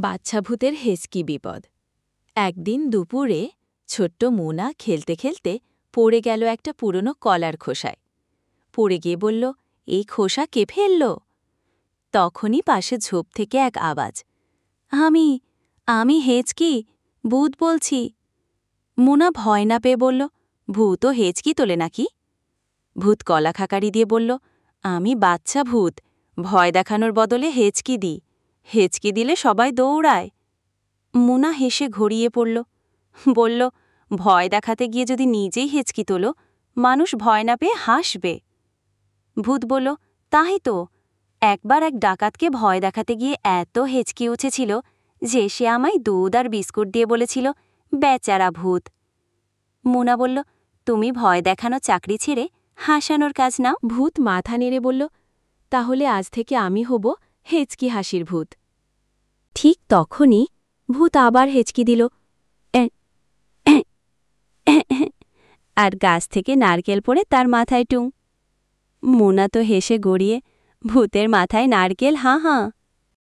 বাচ্চা ভূতের হেঁচকি বিপদ। একদিন দুপুরে ছোট্ট মোনা খেলতে খেলতে পড়ে গেল একটা পুরনো কলার খোসায়। পড়ে গিয়ে বলল, এই খোসা কে ফেলল? তখনই পাশে ঝোপ থেকে এক আওয়াজ, আমি আমি হেঁচকি, ভূত বলছি। মোনা ভয় না পেয়ে বলল, ভূতও হেঁচকি তোলে নাকি? ভূত কলা খাকারি দিয়ে বলল, আমি বাচ্চা ভূত, ভয় দেখানোর বদলে হেঁচকি দিই, হেঁচকি দিলে সবাই দৌড়ায়। মোনা হেসে ঘড়িয়ে পড়ল, বলল, ভয় দেখাতে গিয়ে যদি নিজেই হেঁচকি তোলো, মানুষ ভয় না পেয়ে হাসবে। ভূত বলল, তাই তো, একবার এক ডাকাতকে ভয় দেখাতে গিয়ে এত হেঁচকি উঠেছিল যে সে আমায় দুধ আর বিস্কুট দিয়ে বলেছিল, বেচারা ভূত। মোনা বলল, তুমি ভয় দেখানো চাকরি ছেড়ে হাসানোর কাজ নাও। ভূত মাথা নেড়ে বলল, তাহলে আজ থেকে আমি হব হেঁচকি হাসির ভূত। ঠিক তখনই ভূত আবার হেঁচকি দিল, আর গাছ থেকে নারকেল পড়ে তার মাথায় টুং। মোনা তো হেসে গড়িয়ে, ভূতের মাথায় নারকেল, হাঁ হাঁ।